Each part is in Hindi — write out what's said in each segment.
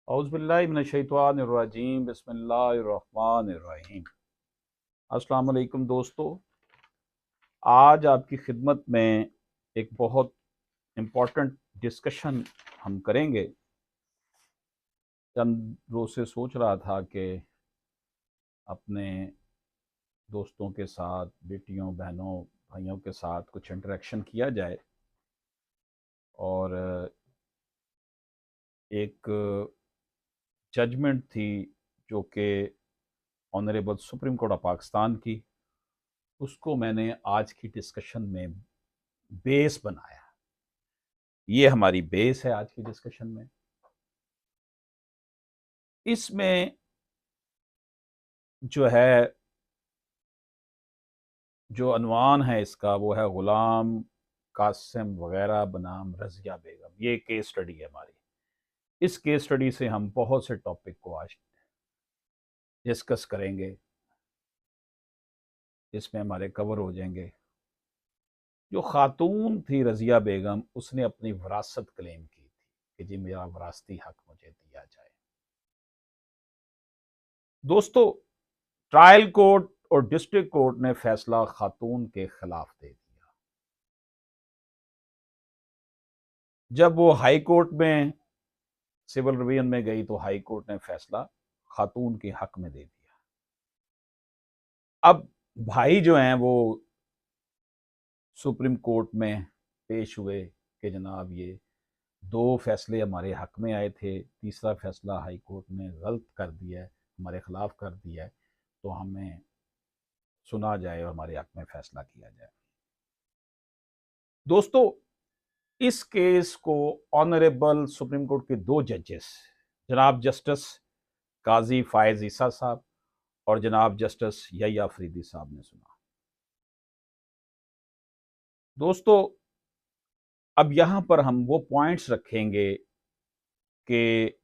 औज़ुबिल्लाहि मिनश्शैतानिर्रजीम बिस्मिल्लाहिर्रहमानिर्रहीम। अस्सलाम वालेकुम दोस्तों, आज आपकी खिदमत में एक बहुत इम्पोर्टेंट डिस्कशन हम करेंगे। चंद रोज़ से सोच रहा था कि अपने दोस्तों के साथ, बेटियों, बहनों, भाइयों के साथ कुछ इंटरेक्शन किया जाए और एक जजमेंट थी जो कि honourable supreme court of Pakistan की, उसको मैंने आज की डिस्कशन में बेस बनाया। ये हमारी बेस है आज की डिस्कशन में। इसमें जो है, जो अनवान है इसका, वो है गुलाम कासिम वगैरह बनाम रजिया बेगम। ये केस स्टडी है हमारी। इस केस स्टडी से हम बहुत से टॉपिक को आज डिस्कस करेंगे, इसमें हमारे कवर हो जाएंगे। जो खातून थी रजिया बेगम, उसने अपनी विरासत क्लेम की थी कि जी मेरा विरासती हक मुझे दिया जाए। दोस्तों, ट्रायल कोर्ट और डिस्ट्रिक्ट कोर्ट ने फैसला खातून के खिलाफ दे दिया। जब वो हाई कोर्ट में सिविल रिवीजन में गई तो हाई कोर्ट ने फैसला खातून के हक में दे दिया। अब भाई जो हैं वो सुप्रीम कोर्ट में पेश हुए कि जनाब ये दो फैसले हमारे हक में आए थे, तीसरा फैसला हाई कोर्ट ने गलत कर दिया है, हमारे खिलाफ कर दिया है, तो हमें सुना जाए और हमारे हक में फैसला किया जाए। दोस्तों, इस केस को ऑनरेबल सुप्रीम कोर्ट के दो जजेस, जनाब जस्टिस काजी फायज ईसा साहब और जनाब जस्टिस यहिया अफरीदी साहब ने सुना। दोस्तों, अब यहां पर हम वो पॉइंट्स रखेंगे कि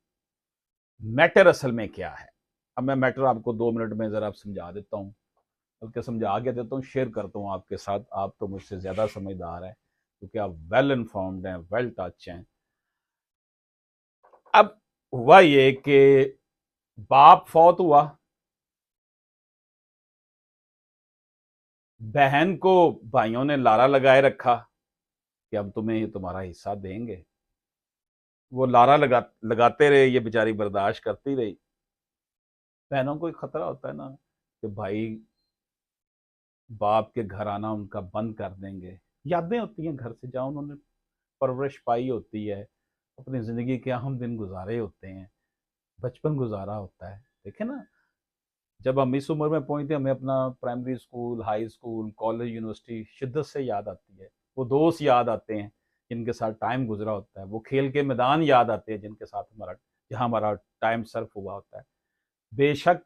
मैटर असल में क्या है। अब मैं मैटर आपको 2 मिनट में जरा समझा देता हूं, बल्कि समझा आगे देता हूं, शेयर करता हूं आपके साथ। आप तो मुझसे ज्यादा समझदार हैं क्योंकि आप वेल इन्फॉर्म्ड हैं, वेल टच हैं। अब हुआ ये कि बाप फौत हुआ, बहन को भाइयों ने लारा लगाए रखा कि अब तुम्हें ये तुम्हारा हिस्सा देंगे। वो लारा लगाते रहे, ये बेचारी बर्दाश्त करती रही। बहनों को एक खतरा होता है ना कि भाई बाप के घर आना उनका बंद कर देंगे। यादें होती हैं घर से, जहाँ उन्होंने परवरिश पाई होती है, अपनी जिंदगी के अहम दिन गुजारे होते हैं, बचपन गुजारा होता है। देखे ना, जब हम इस उम्र में पहुंचते हैं, हमें अपना primary school, high school, college, university शिद्दत से याद आती है। वो दोस्त याद आते हैं जिनके साथ टाइम गुजरा होता है। वो खेल के मैदान याद आते हैं जिनके साथ हमारा, जहाँ हमारा टाइम सर्फ हुआ होता है। बेशक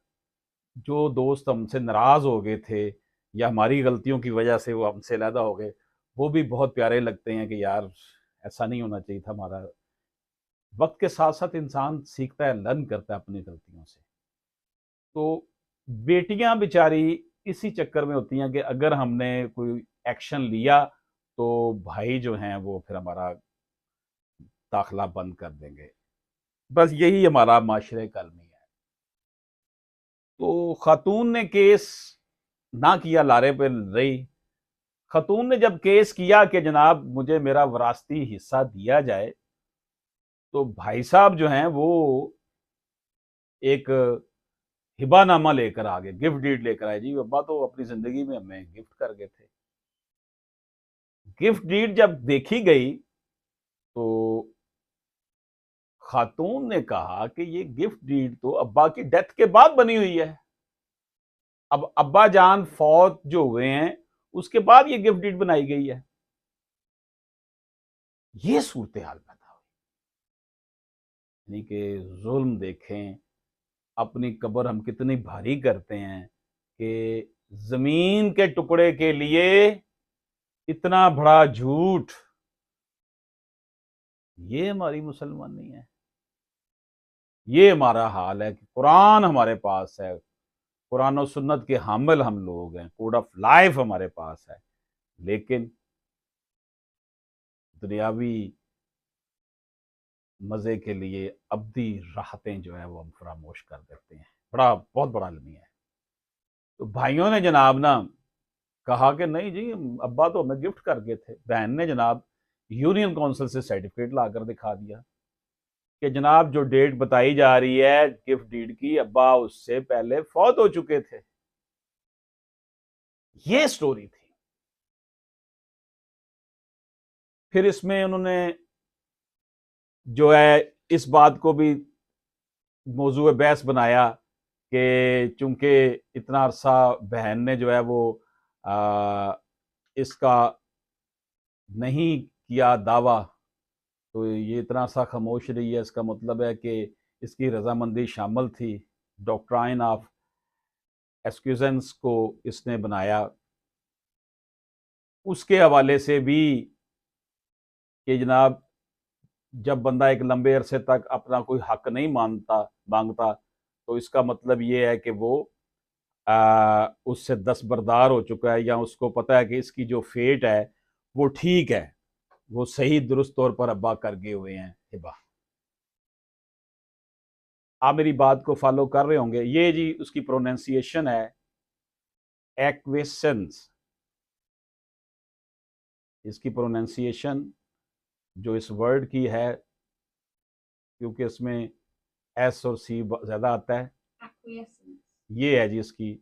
जो दोस्त हमसे नाराज हो गए थे या हमारी गलतियों की वजह से वो हमसे अलहदा हो गए, वो भी बहुत प्यारे लगते हैं कि यार ऐसा नहीं होना चाहिए था हमारा। वक्त के साथ साथ इंसान सीखता है, लर्न करता है अपनी गलतियों से। तो बेटियां बेचारी इसी चक्कर में होती हैं कि अगर हमने कोई एक्शन लिया तो भाई जो हैं वो फिर हमारा दाखला बंद कर देंगे। बस यही हमारा माशरे कलमी है। तो खातून ने केस ना किया, लारे पे रही। खातून ने जब केस किया कि जनाब मुझे मेरा विरासती हिस्सा दिया जाए, तो भाई साहब जो हैं वो एक हिबानामा लेकर आ गए, गिफ्ट डीड लेकर आए। जी अब्बा तो अपनी जिंदगी में हमें गिफ्ट कर गए थे। गिफ्ट डीड जब देखी गई तो खातून ने कहा कि ये गिफ्ट डीड तो अब्बा की डेथ के बाद बनी हुई है। अब अब्बा जान फौत जो हुए हैं उसके बाद ये गिफ्ट डीड बनाई गई है। ये सूरत हाल पैदा हुई। यानी कि जुल्म देखें, अपनी कब्र हम कितनी भारी करते हैं कि जमीन के टुकड़े के लिए इतना बड़ा झूठ। ये हमारी मुसलमानी है। ये हमारा हाल है कि कुरान हमारे पास है, कुरान और सुन्नत के हामिल हम लोग हैं, कोड ऑफ लाइफ हमारे पास है, लेकिन दुनियावी मज़े के लिए अब्दी राहतें जो है वो हम फरामोश कर देते हैं। बड़ा बहुत बड़ा अलमिया है। तो भाइयों ने जनाब ना कहा कि नहीं जी, अब्बा तो हमें गिफ्ट कर गए थे। बहन ने जनाब यूनियन काउंसिल से सर्टिफिकेट लाकर दिखा दिया कि जनाब जो डेट बताई जा रही है गिफ्ट डीड की, अब्बा उससे पहले फौत हो चुके थे। ये स्टोरी थी। फिर इसमें उन्होंने जो है इस बात को भी मौजूद बहस बनाया कि चूंकि इतना अरसा बहन ने जो है वो इसका नहीं किया दावा, तो ये इतना सा खामोश रही है, इसका मतलब है कि इसकी रजामंदी शामिल थी। डॉक्ट्राइन ऑफ एक्सक्यूजेंस को इसने बनाया। उसके हवाले से भी कि जनाब जब बंदा एक लंबे अरसे तक अपना कोई हक नहीं मांगता तो इसका मतलब ये है कि वो उससे दस्तबरदार हो चुका है, या उसको पता है कि इसकी जो फेट है वो ठीक है, वो सही दुरुस्त तौर पर अब्बा कर गए हुए हैं। हिबा, आप मेरी बात को फॉलो कर रहे होंगे। ये जी उसकी प्रोनाउंसिएशन है एक्वेसेंस। इसकी प्रोनाउंसिएशन जो इस वर्ड की है, क्योंकि इसमें एस और सी ज़्यादा आता है, ये है जी इसकी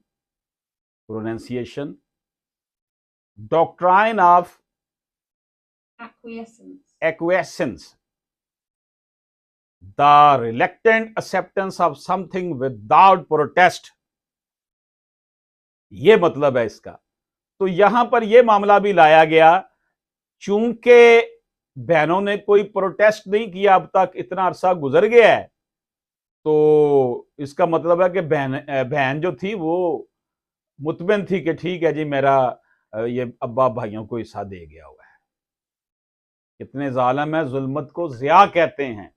pronunciation. Doctrine of acquiescence, the reluctant acceptance of something without protest, ये मतलब है इसका। तो यहां पर यह मामला भी लाया गया, चूंकि बहनों ने कोई प्रोटेस्ट नहीं किया अब तक, इतना अरसा गुजर गया है, तो इसका मतलब है कि बहन जो थी वो मुतमिन थी कि ठीक है जी, मेरा ये अब्बा भाइयों को हिस्सा दे गया हुआ है। कितने जालिम है, जुल्मत को ज़िया कहते हैं।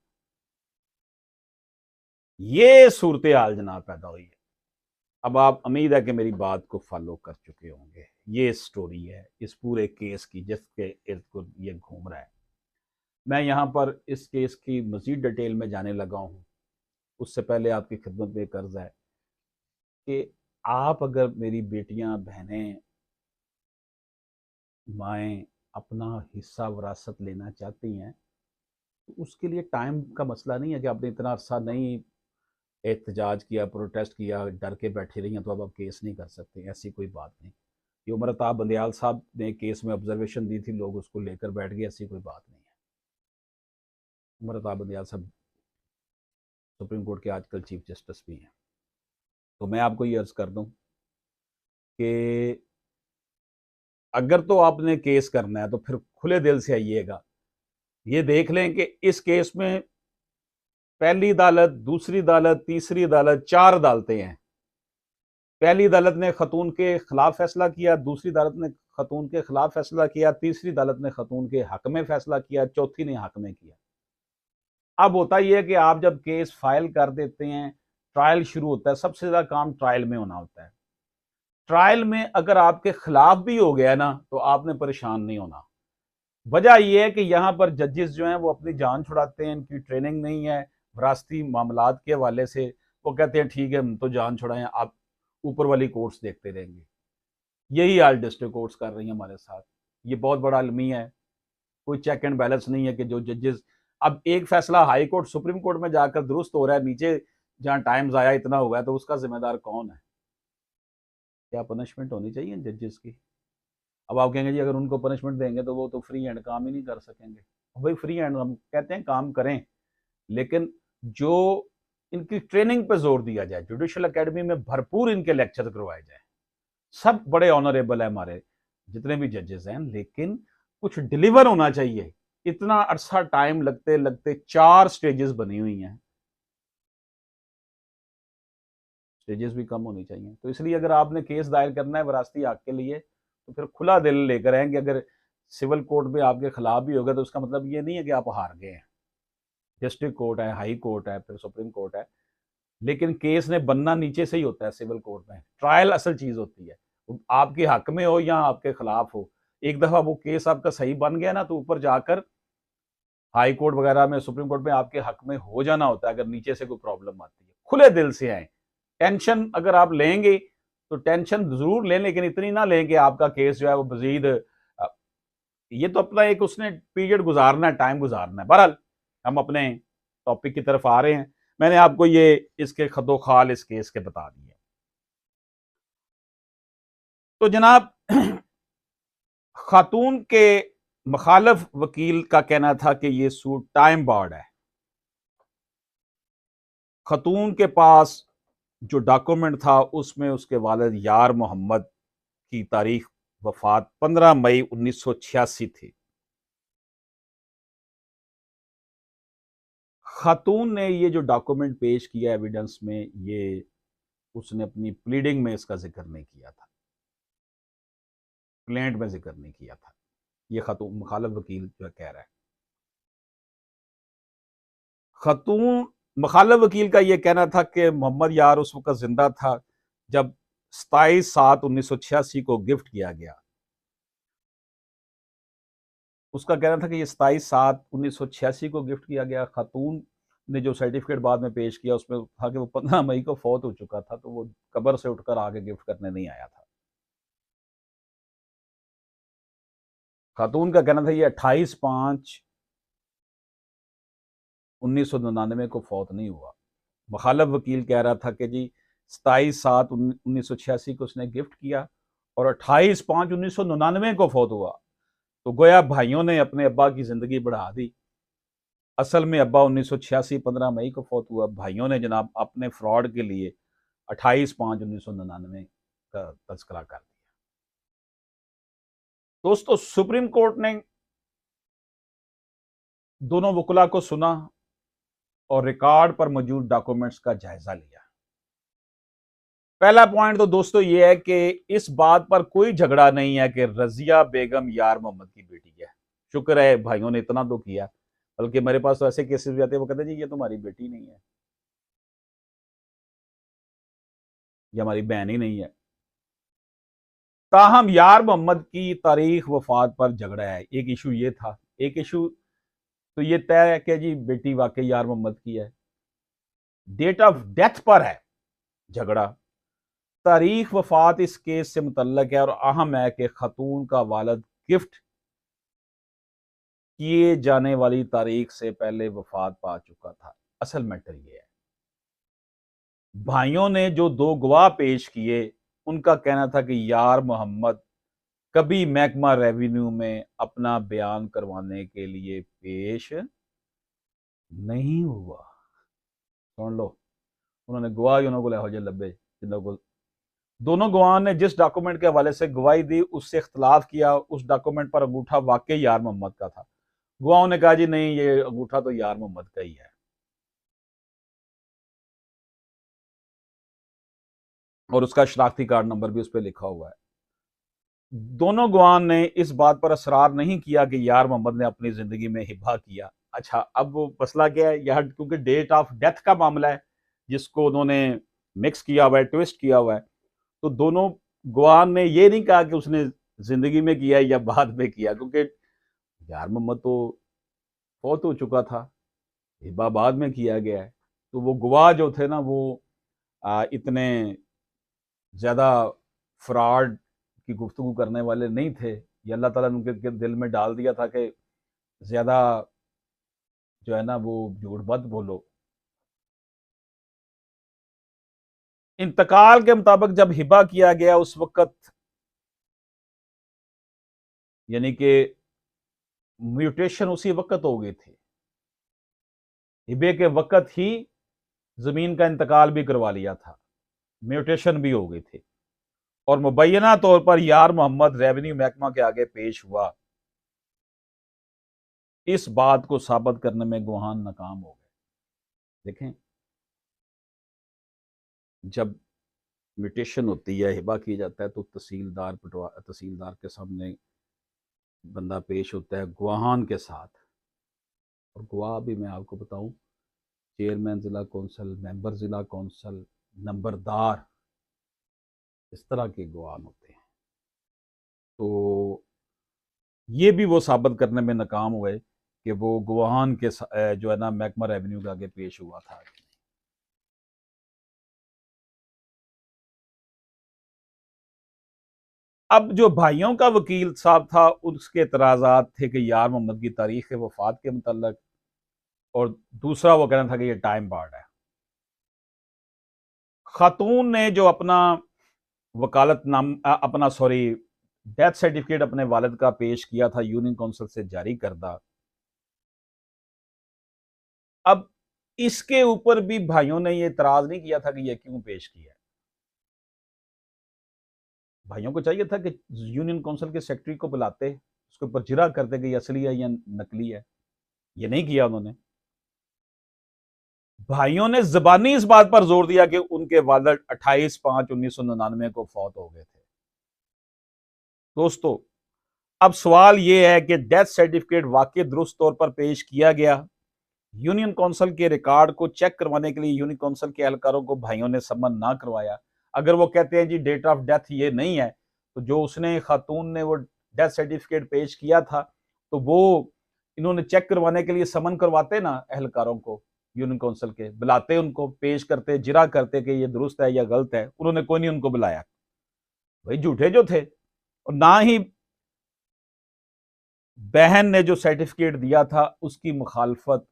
ये सूरत हाल जनाब पैदा हुई है। अब आप उम्मीद है कि मेरी बात को फॉलो कर चुके होंगे। ये स्टोरी है इस पूरे केस की जिसके इर्द गिर्द ये घूम रहा है। मैं यहाँ पर इस केस की मज़ीद डिटेल में जाने लगा हूँ, उससे पहले आपकी खिदमत में एक अर्ज़ है कि आप अगर मेरी बेटियां, बहनें, माएँ अपना हिस्सा विरासत लेना चाहती हैं, तो उसके लिए टाइम का मसला नहीं है कि आपने इतना अरसा नहीं एहतजाज किया, प्रोटेस्ट किया, डर के बैठे रही हैं तो अब आप केस नहीं कर सकते। ऐसी कोई बात नहीं। ये उमरताब बंदयाल साहब ने केस में ऑब्जर्वेशन दी थी, लोग उसको लेकर बैठ गए, ऐसी कोई बात नहीं है। उमरताब बंदयाल साहब सुप्रीम कोर्ट के आजकल चीफ जस्टिस भी हैं। तो मैं आपको ये अर्ज़ कर दूं कि अगर तो आपने केस करना है तो फिर खुले दिल से आइएगा। ये देख लें कि इस केस में पहली अदालत, दूसरी अदालत, तीसरी अदालत, 4 अदालतें हैं। पहली अदालत ने खतून के खिलाफ फैसला किया, दूसरी अदालत ने खतून के खिलाफ फैसला किया, तीसरी अदालत ने खतून के हक में फैसला किया, चौथी ने हक में किया। अब होता यह है कि आप जब केस फाइल कर देते हैं, ट्रायल शुरू होता है, सबसे ज्यादा काम ट्रायल में होना होता है। ट्रायल में अगर आपके खिलाफ भी हो गया ना तो आपने परेशान नहीं होना। वजह यह है कि यहाँ पर जजेस जो हैं वो अपनी जान छुड़ाते हैं, इनकी ट्रेनिंग नहीं है वरासती मामलात के हवाले से। वो कहते हैं ठीक है हम तो जान छुड़ाएं, आप ऊपर वाली कोर्ट्स देखते रहेंगे। यही हाल डिस्ट्रिक्ट कोर्ट्स कर रही हैं हमारे साथ। ये बहुत बड़ा अलमी है। कोई चेक एंड बैलेंस नहीं है कि जो जजेस, अब एक फैसला हाई कोर्ट सुप्रीम कोर्ट में जाकर दुरुस्त हो रहा है, नीचे जहाँ टाइम ज़ाया इतना हुआ है, तो उसका जिम्मेदार कौन है? क्या पनिशमेंट होनी चाहिए जजेस की? अब आप कहेंगे जी अगर उनको पनिशमेंट देंगे तो वो तो फ्री हैंड काम ही नहीं कर सकेंगे। भाई फ्री हैंड हम कहते हैं काम करें, लेकिन जो इनकी ट्रेनिंग पे जोर दिया जाए, जुडिशल एकेडमी में भरपूर इनके लेक्चर करवाए जाए। सब बड़े ऑनरेबल है हमारे जितने भी जजेस हैं, लेकिन कुछ डिलीवर होना चाहिए। इतना अरसा टाइम लगते लगते 4 स्टेजेस बनी हुई हैं, स्टेजेस भी कम होनी चाहिए। तो इसलिए अगर आपने केस दायर करना है विरासती हक के लिए तो फिर खुला दिल लेकर आएंगे। अगर सिविल कोर्ट में आपके खिलाफ भी होगा तो उसका मतलब ये नहीं है कि आप हार गए हैं। डिस्ट्रिक्ट कोर्ट है, हाई कोर्ट है, फिर सुप्रीम कोर्ट है, लेकिन केस ने बनना नीचे से ही होता है। सिविल कोर्ट में ट्रायल असल चीज होती है, आपके हक में हो या आपके खिलाफ हो। एक दफा वो केस आपका सही बन गया ना तो ऊपर जाकर हाई कोर्ट वगैरह में, सुप्रीम कोर्ट में आपके हक में हो जाना होता है अगर नीचे से कोई प्रॉब्लम आती है। खुले दिल से आए। टेंशन अगर आप लेंगे तो टेंशन जरूर लें, लेकिन इतनी ना लें कि आपका केस जो है वो मजीद, ये तो अपना एक उसने पीरियड गुजारना है, टाइम गुजारना है। बहरहाल हम अपने टॉपिक की तरफ आ रहे हैं। मैंने आपको ये इसके खदो खाल इस केस के बता दिए। तो जनाब खातून के मुखालफ वकील का कहना था कि ये सूट टाइम बार्ड है। खातून के पास जो डॉक्यूमेंट था उसमें उसके वालिद यार मोहम्मद की तारीख वफात 15 मई 1986 थी। खातून ने ये जो डॉक्यूमेंट पेश किया एविडेंस में, ये उसने अपनी प्लीडिंग में इसका जिक्र नहीं किया था, प्लेंट में जिक्र नहीं किया था। ये खातून मुखालिफ वकील जो है कह रहा है। खातून मुखालिफ वकील का यह कहना था कि मोहम्मद यार उस वक्त जिंदा था जब 27/7/1986 को गिफ्ट किया गया। उसका कहना था कि ये 27/7/1986 को गिफ्ट किया गया। खातून ने जो सर्टिफिकेट बाद में पेश किया उसमें था कि वो 15 मई को फौत हो चुका था, तो वो कब्र से उठकर आगे गिफ्ट करने नहीं आया था। खातून का कहना था ये 28/5/1999 को फौत नहीं हुआ। मुखालिफ वकील कह रहा था कि जी 27/7/1986 को उसने गिफ्ट किया और 28/5/1999 को फौत हुआ। तो गोया भाइयों ने अपने अब्बा की जिंदगी बढ़ा दी। असल में अब्बा 1986 15 मई को फौत हुआ। भाइयों ने जनाब अपने फ्रॉड के लिए 28/5/1999 का तस्करा कर दिया। दोस्तों, सुप्रीम कोर्ट ने दोनों वकुला को सुना और रिकॉर्ड पर मौजूद डॉक्यूमेंट्स का जायजा लिया। पहला पॉइंट तो दोस्तों ये है कि इस बात पर कोई झगड़ा नहीं है कि रजिया बेगम यार मोहम्मद की बेटी है। शुक्र है भाइयों ने इतना तो किया, बल्कि मेरे पास तो ऐसे केसेस भी आते हैं, वो कहते हैं जी ये तुम्हारी बेटी नहीं है, ये हमारी बहन ही नहीं है। ताहम यार मोहम्मद की तारीख वफात पर झगड़ा है। एक इशू ये था। एक इशू तो ये तय है कि जी बेटी वाकई यार मोहम्मद की है। डेट ऑफ डेथ पर है झगड़ा। तारीख वफात इस केस से मुतल्लक है और अहम है कि खातून का वालिद गिफ्ट किए जाने वाली तारीख से पहले वफात पा चुका था। असल मैटर ये है, भाइयों ने जो दो गवाह पेश किए उनका कहना था कि यार मोहम्मद कभी महकमा रेवेन्यू में अपना बयान करवाने के लिए पेश नहीं हुआ। सुन लो, उन्होंने गवाह उन्होंने हो जाए लब्बे जिन्हों को दोनों गवाह ने जिस डॉक्यूमेंट के हवाले से गवाही दी उससे इख्तलाफ किया। उस डॉक्यूमेंट पर अंगूठा वाकई यार मोहम्मद का था। गवाहों ने कहा जी नहीं, ये अंगूठा तो यार मोहम्मद का ही है और उसका शनाख्ती कार्ड नंबर भी उस पर लिखा हुआ है। दोनों गवाह ने इस बात पर असरार नहीं किया कि यार मोहम्मद ने अपनी जिंदगी में हिबा किया। अच्छा, अब वो मसला क्या है यहाँ, क्योंकि डेट ऑफ डेथ का मामला है जिसको उन्होंने मिक्स किया हुआ है, ट्विस्ट किया हुआ है। तो दोनों गवाह ने ये नहीं कहा कि उसने जिंदगी में किया या बाद में किया, क्योंकि यार मोहम्मद तो फौत हो चुका था, हिबा बाद में किया गया है। तो वो गवाह जो थे ना वो इतने ज़्यादा फ्रॉड की गुफ्तगू करने वाले नहीं थे। ये अल्लाह ताला ने उनके दिल में डाल दिया था कि ज़्यादा जो है ना वो झूठ मत बोलो। इंतकाल के मुताबिक जब हिबा किया गया उस वक्त यानी कि म्यूटेशन उसी वक्त हो गई थी। हिबे के वक्त ही जमीन का इंतकाल भी करवा लिया था, म्यूटेशन भी हो गई थी और मुबैना तौर पर यार मोहम्मद रेवेन्यू महकमा के आगे पेश हुआ। इस बात को साबित करने में गवाहान नाकाम हो गए। देखें, जब म्यूटेशन होती है, हिबा की जाता है, तो तहसीलदार के सामने बंदा पेश होता है गवाहान के साथ। और गवाह भी मैं आपको बताऊं, चेयरमैन ज़िला कौंसल, मेंबर ज़िला कौंसल, नंबरदार, इस तरह के गवाह होते हैं। तो ये भी वो साबित करने में नाकाम हुए कि वो गवाहान के जो है ना महकमा रेवेन्यू के आगे पेश हुआ था। अब जो भाइयों का वकील साहब था उसके एतराज़ात थे कि यार मोहम्मद की तारीख वफात के मुतल्लक, और दूसरा वो कहना था कि ये टाइम बार्ड है। खातून ने जो अपना वकालत नाम अपना सॉरी डेथ सर्टिफिकेट अपने वालिद का पेश किया था यूनियन काउंसिल से जारी करदा, अब इसके ऊपर भी भाइयों ने ये इतराज नहीं किया था कि ये क्यों पेश किया है। भाइयों को चाहिए था कि यूनियन काउंसिल के सेक्रेटरी को बुलाते, उसके ऊपर जिरा करते कि ये असली है या नकली है। ये नहीं किया उन्होंने। भाइयों ने जबानी इस बात पर जोर दिया कि उनके वालिद 28/5/1999 को फौत हो गए थे। दोस्तों, अब सवाल यह है कि डेथ सर्टिफिकेट वाकई दुरुस्त तौर पर पेश किया गया। यूनियन काउंसिल के रिकॉर्ड को चेक करवाने के लिए यूनियन काउंसिल के एहलकारों को भाइयों ने समन ना करवाया। अगर वो कहते हैं जी डेट ऑफ डेथ ये नहीं है, तो जो उसने खातून ने वो डेथ सर्टिफिकेट पेश किया था, तो वो इन्होंने चेक करवाने के लिए समन करवाते ना एहलकारों को, यूनियन काउंसिल के बुलाते, उनको पेश करते, जिरा करते कि ये दुरुस्त है या गलत है। उन्होंने कोई नहीं उनको बुलाया, भाई झूठे जो थे। और ना ही बहन ने जो सर्टिफिकेट दिया था उसकी मुखालफत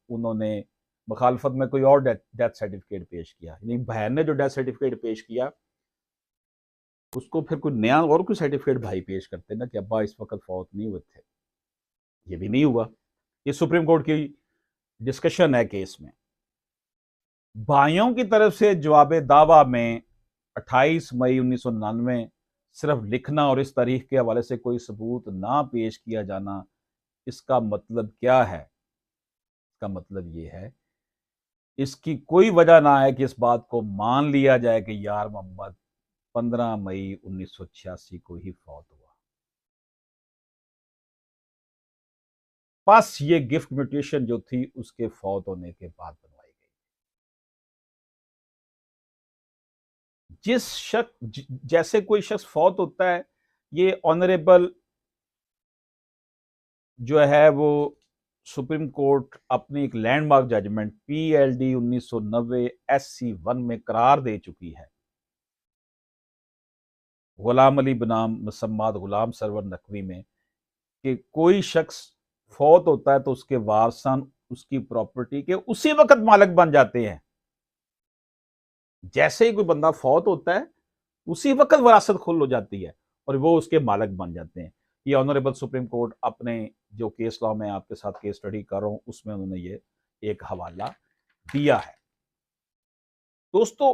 में कोई और डेथ सर्टिफिकेट पेश किया। यानी बहन ने जो डेथ सर्टिफिकेट पेश किया उसको फिर कोई नया और कोई सर्टिफिकेट भाई पेश करते ना कि अब्बा इस वक्त फौत नहीं हुए थे। ये भी नहीं हुआ। ये सुप्रीम कोर्ट की डिस्कशन है केस में। भाइयों की तरफ से जवाब दावा में 28 मई 1999 सिर्फ लिखना और इस तारीख के हवाले से कोई सबूत ना पेश किया जाना, इसका मतलब क्या है? इसका मतलब ये है, इसकी कोई वजह ना है कि इस बात को मान लिया जाए कि यार मोहम्मद 15 मई 1986 को ही फौत हुआ। बस ये गिफ्ट म्यूटेशन जो थी उसके फौत होने के बाद बनवाई गई। जिस शख्स जैसे कोई शख्स फौत होता है, ये ऑनरेबल जो है वो सुप्रीम कोर्ट अपनी एक लैंडमार्क जजमेंट PLD 1990 SC1 में करार दे चुकी है। गुलाम अली बनाम मुसम्मात गुलाम सरवर नकवी में, कि कोई शख्स फौत होता है तो उसके वारसान उसकी प्रॉपर्टी के उसी वक्त मालिक बन जाते हैं। जैसे ही कोई बंदा फौत होता है उसी वक्त विरासत खुल हो जाती है और वो उसके मालिक बन जाते हैं। ये ऑनरेबल सुप्रीम कोर्ट अपने जो केस लॉ में आपके साथ केस स्टडी कर रहा हूं उसमें उन्होंने ये एक हवाला दिया है। दोस्तों,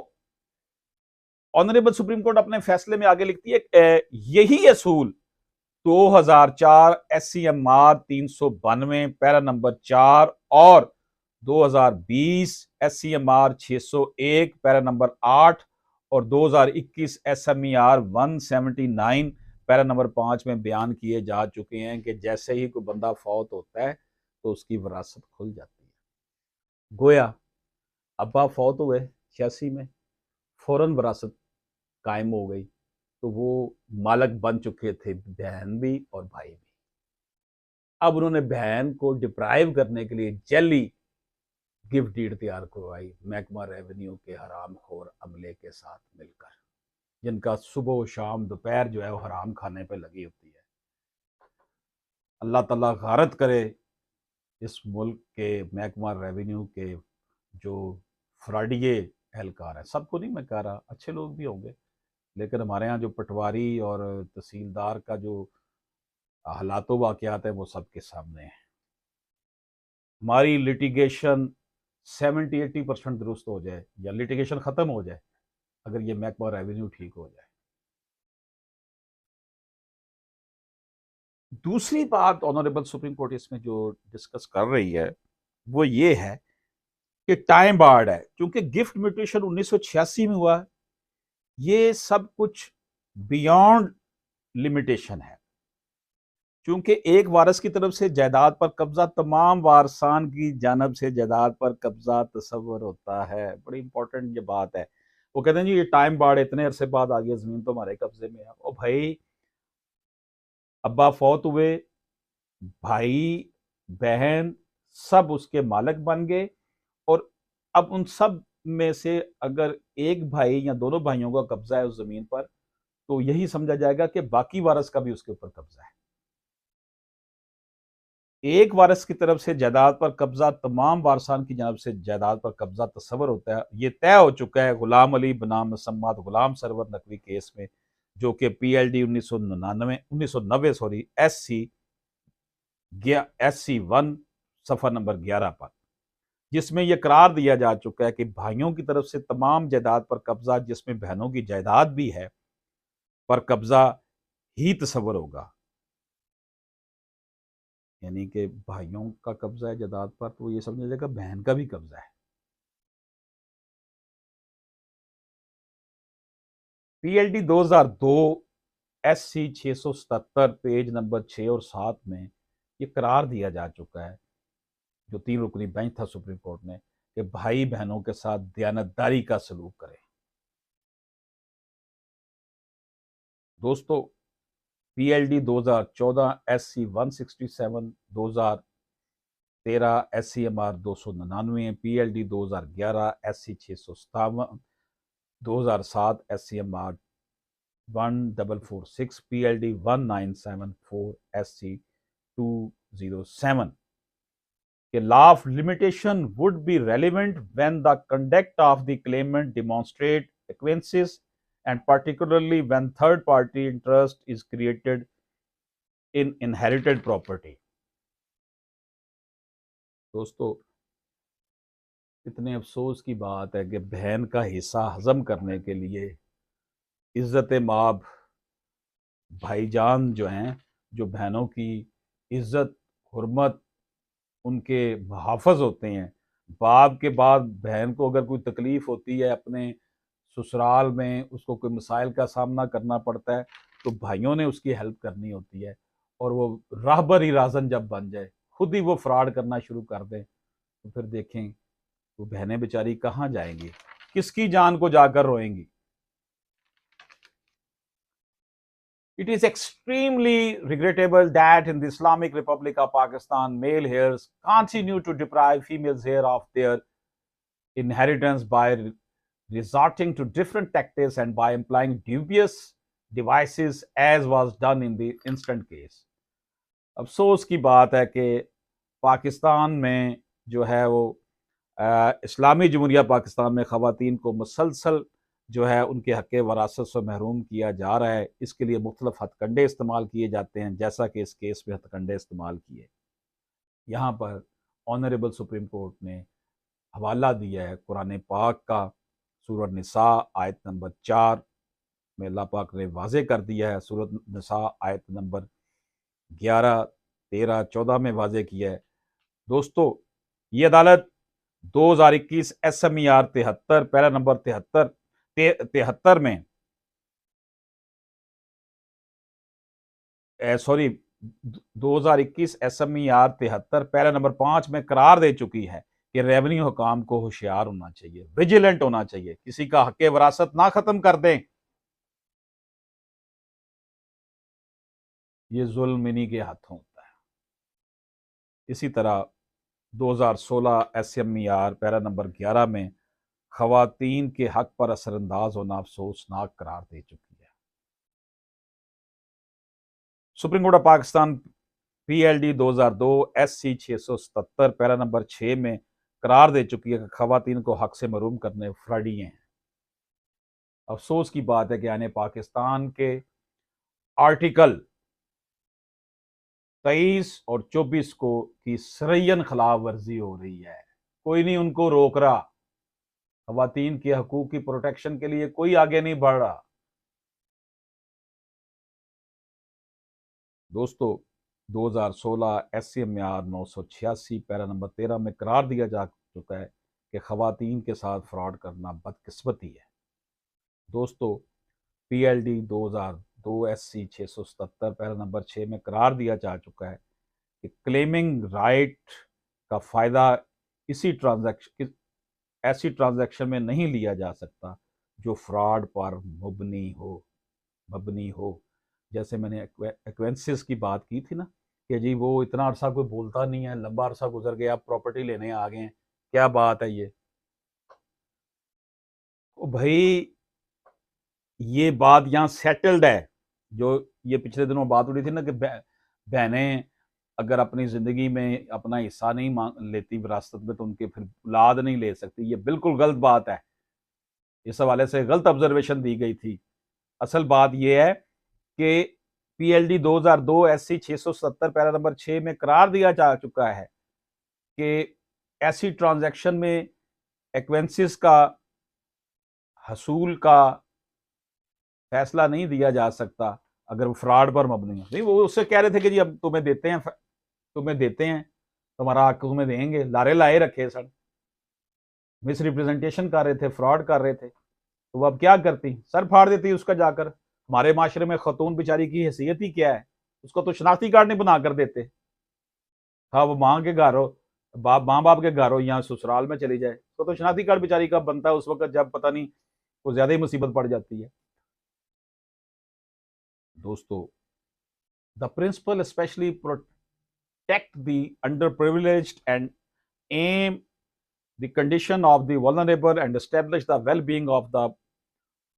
ऑनरेबल सुप्रीम कोर्ट अपने फैसले में आगे लिखती है, यही असूल 2004 SCMR 392 पैरा नंबर 4 और 2020 SCMR 601 पैरा नंबर 8 और 2021 SMER 179 पैरा नंबर 5 में बयान किए जा चुके हैं कि जैसे ही कोई बंदा फौत होता है तो उसकी विरासत खुल जाती है। गोया अब्बा फौत हुए 86 में, फौरन विरासत कायम हो गई, तो वो मालक बन चुके थे बहन भी और भाई भी। अब उन्होंने बहन को डिप्राइव करने के लिए जैली गिफ्ट डीड तैयार करवाई महकमा रेवेन्यू के हराम खोर अमले के साथ मिलकर, जिनका सुबह शाम दोपहर जो है वो हराम खाने पे लगी होती है। अल्लाह ताला गारत करे इस मुल्क के महकमा रेवेन्यू के जो फ्रॉडिये एहलकार हैं। सबको नहीं मैं कह रहा, अच्छे लोग भी होंगे, लेकिन हमारे यहाँ जो पटवारी और तहसीलदार का जो हालातों वाकयात है वो सबके सामने है। हमारी लिटिगेशन 70-80% दुरुस्त हो जाए या लिटिगेशन ख़त्म हो जाए अगर ये महकमा रेवेन्यू ठीक हो जाए। दूसरी बात ऑनरेबल सुप्रीम कोर्ट इसमें जो डिस्कस कर रही है वो ये है कि टाइम बार्ड है, क्योंकि गिफ्ट म्यूटेशन 1986 में हुआ। ये सब कुछ बियॉन्ड लिमिटेशन है, क्योंकि एक वारस की तरफ से जायदाद पर कब्जा तमाम वारसान की जानब से जायदाद पर कब्जा तस्वर होता है। बड़ी इंपॉर्टेंट ये बात है। वो कहते हैं जी ये टाइम बार्ड इतने अरसे बाद आ गया, जमीन तो हमारे कब्जे में है। ओ भाई, अब्बा फौत हुए, भाई बहन सब उसके मालिक बन गए। और अब उन सब में से अगर एक भाई या दोनों भाइयों का कब्जा है उस जमीन पर, तो यही समझा जाएगा कि बाकी वारस का भी उसके ऊपर कब्जा है। एक वारिस की तरफ से जायदाद पर कब्जा तमाम वारसान की जानब से जायदाद पर कब्जा तस्वर होता है। ये तय हो चुका है गुलाम अली बनाम मुसम्मद गुलाम सरवर नकवी केस में, जो कि PLD 1990 सॉरी SC1 सफ़ा नंबर 11 पर, जिसमें यह करार दिया जा चुका है कि भाइयों की तरफ से तमाम जायदाद पर कब्जा, जिसमें बहनों की जायदाद भी है, पर कब्जा ही तस्वर होगा। यानी कि भाइयों का कब्जा है जायदाद पर, तो ये समझा जाएगा बहन का भी कब्जा है। PLD 2002 SC 677 पेज नंबर 6 और 7 में ये करार दिया जा चुका है, जो 3 रुकनी बेंच था सुप्रीम कोर्ट ने, कि भाई बहनों के साथ दयानतदारी का सलूक करें। दोस्तों, PLD 2014 SC 167, 2013 SCMR 299, PLD 2011 SC 657, 2007 SCMR 1446, PLD 1974 SC 207 कि law of limitation would be relevant when the conduct of the claimant demonstrate acquaintances and particularly when third party interest is created in inherited property। दोस्तों, इतने अफसोस की बात है कि बहन का हिस्सा हजम करने के लिए इज्जत माब भाईजान जो हैं, जो बहनों की इज्जत हुर्मत उनके मुहाफ़िज़ होते हैं, बाप के बाद बहन को अगर कोई तकलीफ़ होती है अपने ससुराल में, उसको कोई मसाइल का सामना करना पड़ता है, तो भाइयों ने उसकी हेल्प करनी होती है। और वो राहबर ही राजन जब बन जाए, खुद ही वो फ्रॉड करना शुरू कर दें, तो फिर देखें वो बहनें बेचारी कहाँ जाएंगी, किसकी जान को जाकर रोएंगी। It is extremely regrettable that in the Islamic Republic of Pakistan, male heirs continue to deprive females here of their inheritance by resorting to different tactics and by employing dubious devices, as was done in the instant case। अफसोस की बात है कि पाकिस्तान में जो है वो इस्लामी जमहूरिया पाकिस्तान में ख़वातीन को मुसलसल जो है उनके हक़ वरासत से महरूम किया जा रहा है। इसके लिए मुख्तलिफ हथकंडे इस्तेमाल किए जाते हैं, जैसा कि इस केस में हथकंडे इस्तेमाल किए। यहाँ पर ऑनरेबल सुप्रीम कोर्ट ने हवाला दिया है कुरान पाक का, सूरह निसा आयत नंबर 4 में अल्लाह पाक ने वाज़े कर दिया है। सूरह निसा आयत नंबर 11, 13, 14 में वाज़े किया है। दोस्तों, ये अदालत 2021 SMER 73 पैरा नंबर 73 में सॉरी 2021 SMER 73 पैरा नंबर 5 में करार दे चुकी है कि रेवेन्यू हुकाम को होशियार होना चाहिए, विजिलेंट होना चाहिए, किसी का हक़ वरासत ना खत्म कर दें। ये जुल्म इन्हीं के हाथों होता है। इसी तरह 2016 SMER पैरा नंबर 11 में ख़वातीन के हक पर असरअंदाज होना अफसोसनाक करार दे चुकी है। Supreme court of Pakistan PLD 2002 SC 677 para number 6 में करार दे चुकी है कि ख़वातीन को हक से महरूम करने फ्रॉडी हैं। अफसोस की बात है कि आने पाकिस्तान के आर्टिकल 23 और 24 को की सरयन खिलाफ वर्जी हो रही है। कोई नहीं उनको रोक रहा, ख़वातीन के हकूक़ की प्रोटेक्शन के लिए कोई आगे नहीं बढ़ रहा। दोस्तों, 2016 SCMR 986 पैरा नंबर 13 में करार दिया जा चुका है कि ख़वातीन के साथ फ्रॉड करना बदकिस्मती है। दोस्तों, PLD 2002 SC 677 पैरा नंबर 6 में करार दिया जा चुका है कि क्लेमिंग राइट का फ़ायदा ऐसी ट्रांजैक्शन में नहीं लिया जा सकता जो फ्रॉड पर मबनी हो। जैसे मैंने एक्वेंसेस की बात की थी ना, कि जी वो इतना अरसा कोई बोलता नहीं है, लंबा अरसा गुजर गया, प्रॉपर्टी लेने आ गए हैं, क्या बात है ये। तो भाई ये बात यहाँ सेटल्ड है। जो ये पिछले दिनों बात हो रही थी ना कि बहनें अगर अपनी जिंदगी में अपना हिस्सा नहीं मांग लेती विरासत में तो उनके फिर औलाद नहीं ले सकती, ये बिल्कुल गलत बात है। इस हवाले से गलत ऑब्जर्वेशन दी गई थी। असल बात यह है कि पीएलडी 2002 एससी 670 पैरा नंबर 6 में करार दिया जा चुका है कि ऐसी ट्रांजैक्शन में एक्वेंसिस का हसूल का फैसला नहीं दिया जा सकता अगर वो फ्रॉड पर मबनी है। नहीं, वो उससे कह रहे थे कि जी अब तुम्हें देते हैं तुम्हारा हक तुम्हें देंगे, लारे लाए रखे सर, मिस रिप्रेजेंटेशन कर रहे थे, फ्रॉड कर रहे थे। तो वो अब क्या करती, सर फाड़ देती उसका जाकर। हमारे माशरे में खतून बेचारी की हैसियत ही क्या है, उसको तो शनाख्ती कार्ड नहीं बना कर देते। हाँ, वो माँ के घर हो, माँ बाप के घर हो या ससुराल में चली जाए, तो शनाख्ती कार्ड बेचारी का बनता है उस वक्त जब पता नहीं वो ज्यादा ही मुसीबत पड़ जाती है। दोस्तों, the principle specially protect the underprivileged and aim the condition of the vulnerable and establish the well-being of the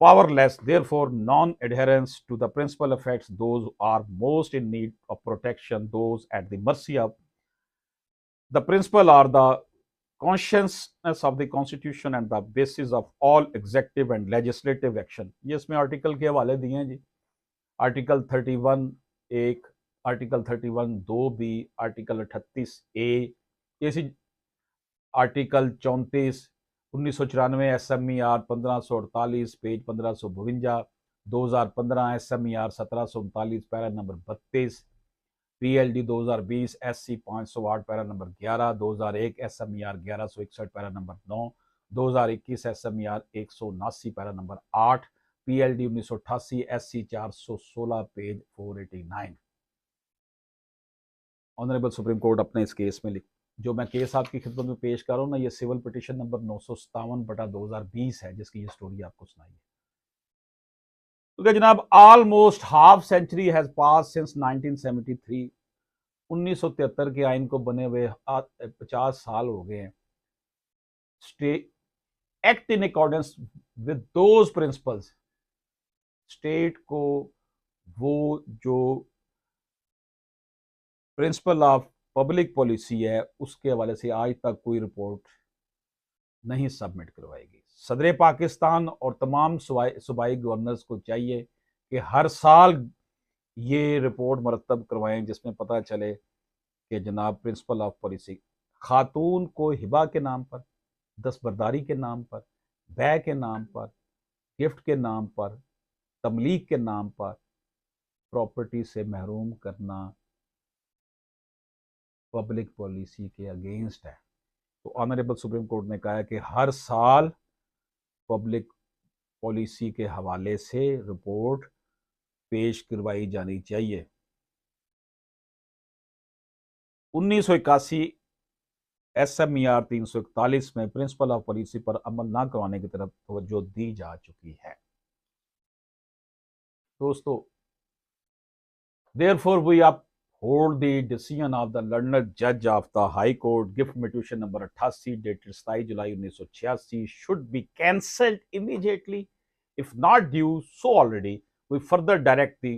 powerless. Therefore, non-adherence to the principle affects those who are most in need of protection, those at the mercy of the principle are the consciousness of the constitution and the basis of all executive and legislative action। ये इसमें आर्टिकल के हवाले दिए हैं जी। आर्टिकल 31 एक, आर्टिकल 31 दो बी, आर्टिकल 38 ए, ये article 34 1994 SMER 1548 page 1552, 2015 SMER 1739 para number 32, PLD 2020 SC 508 para number 11, 2001 SMER 1161 para number 9, 2021 SMER 179 para number 8, PLD 1988 SC 416 page 489। Honourable supreme court अपने इस केस में जो मैं केस आपकी खिदमत में पेश कर रहा हूँ ना, ये सिविल पिटीशन नंबर 957/2020 है, जिसकी ये स्टोरी आपको सुनाई है। तो जनाब, almost half century has pass since 1973। 1973 के आइन को बने हुए 50 साल हो गए हैं। State act in accordance with those principles, state को वो जो प्रिंसिपल ऑफ पब्लिक पॉलिसी है उसके हवाले से आज तक कोई रिपोर्ट नहीं सबमिट करवाएगी। सदर पाकिस्तान और तमाम सूबाई गवर्नर्स को चाहिए कि हर साल ये रिपोर्ट मरतब करवाएं जिसमें पता चले कि जनाब प्रिंसिपल ऑफ पॉलिसी खातून को हिबा के नाम पर, दस्तबरदारी के नाम पर, बै के नाम पर, गिफ्ट के नाम पर, तमलीक के नाम पर प्रॉपर्टी से महरूम करना पब्लिक पॉलिसी के अगेंस्ट है। तो ऑनरेबल सुप्रीम कोर्ट ने कहा है कि हर साल पब्लिक पॉलिसी के हवाले से रिपोर्ट पेश करवाई जानी चाहिए। 1981 SMER 341 में प्रिंसिपल ऑफ पॉलिसी पर अमल ना करवाने की तरफ तवज्जो दी जा चुकी है। दोस्तों, therefore we uphold the decision of the learned judge of the High Court gift petition number 88 dated 27 July 1986 should be cancelled immediately if not due so already। we further direct the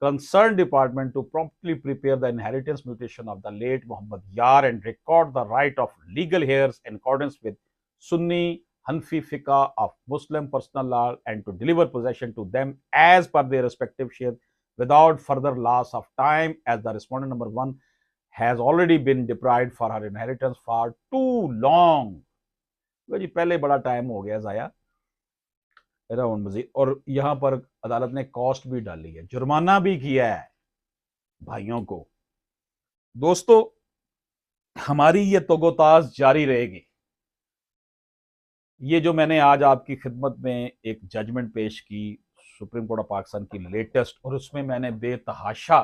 concerned department to promptly prepare the inheritance mutation of the late Muhammad Yar and record the right of legal heirs in accordance with Sunni Hanfi Fiqh of Muslim personal law and to deliver possession to them as per their respective share without further loss of time, as the respondent number 1 has already been deprived for her inheritance for too long। जी पहले बड़ा टाइम हो गया जाया राउंड मजीद, और यहां पर अदालत ने कॉस्ट भी डाली है, जुर्माना भी किया है भाइयों को। दोस्तों, हमारी ये तोगोताज जारी रहेगी। ये जो मैंने आज आपकी खिदमत में एक जजमेंट पेश की सुप्रीम कोर्ट ऑफ पाकिस्तान की लेटेस्ट, और उसमें मैंने बेतहाशा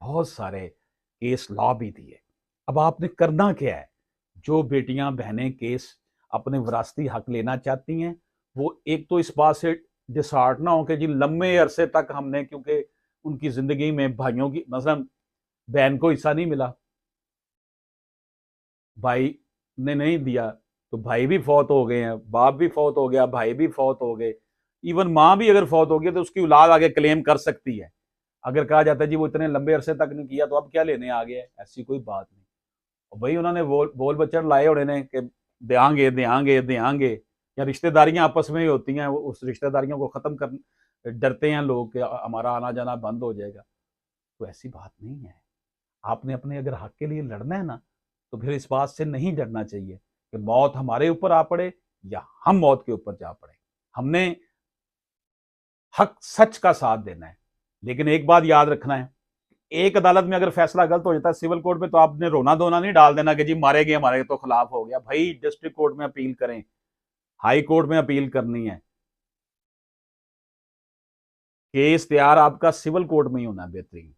बहुत सारे केस लॉ भी दिए। अब आपने करना क्या है, जो बेटियां बहनें केस अपने विरासती हक लेना चाहती हैं, वो एक तो इस बात से डिसहार्ट ना हो कि जी लंबे अरसे तक हमने, क्योंकि उनकी ज़िंदगी में भाइयों की मसलन बहन को हिस्सा नहीं मिला, भाई ने नहीं दिया, तो भाई भी फौत हो गए हैं, बाप भी फौत हो गया, भाई भी फौत हो गए, इवन माँ भी अगर फौत हो गई तो उसकी औलाद आगे क्लेम कर सकती है। अगर कहा जाता है जी वो इतने लंबे अरसे तक नहीं किया तो अब क्या लेने आ गया, ऐसी कोई बात नहीं। और भाई उन्होंने बोल बच्चन लाए होने ने कि देंगे देंगे देंगे, या रिश्तेदारियां आपस में ही होती हैं, उस रिश्तेदारियों को खत्म कर डरते हैं लोग कि हमारा आना जाना बंद हो जाएगा। तो ऐसी बात नहीं है। आपने अपने अगर हक के लिए लड़ना है ना, तो फिर इस बात से नहीं डरना चाहिए कि मौत हमारे ऊपर आ पड़े या हम मौत के ऊपर जा पड़े। हमने हक सच का साथ देना है। लेकिन एक बात याद रखना है, एक अदालत में अगर फैसला गलत हो जाता है सिविल कोर्ट में, तो आपने रोना धोना नहीं डाल देना कि जी मारे गए हमारे तो खिलाफ हो गया। भाई डिस्ट्रिक्ट कोर्ट में अपील करें, हाई कोर्ट में अपील करनी है, केस तैयार आपका सिविल कोर्ट में ही होना बेहतरीन।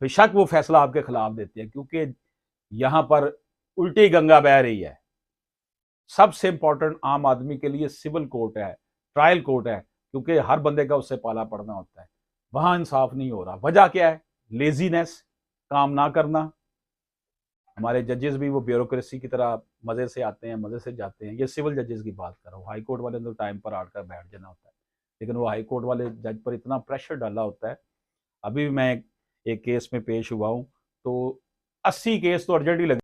बेशक वो फैसला आपके खिलाफ देते हैं, क्योंकि यहां पर उल्टी गंगा बह रही है। सबसे इंपॉर्टेंट आम आदमी के लिए सिविल कोर्ट है, ट्रायल कोर्ट है, क्योंकि हर बंदे का उससे पाला पड़ना होता है। वहां इंसाफ नहीं हो रहा, वजह क्या है? लेजीनेस, काम ना करना। हमारे जजेस भी वो ब्यूरोक्रेसी की तरह मजे से आते हैं मजे से जाते हैं। ये सिविल जजेस की बात कर रहा हूँ, हाई कोर्ट वाले तो टाइम पर आकर बैठ जाना होता है, लेकिन वो हाई कोर्ट वाले जज पर इतना प्रेशर डाला होता है। अभी भी मैं एक केस में पेश हुआ हूँ, तो 80 केस तो अर्जेंट ही लगे।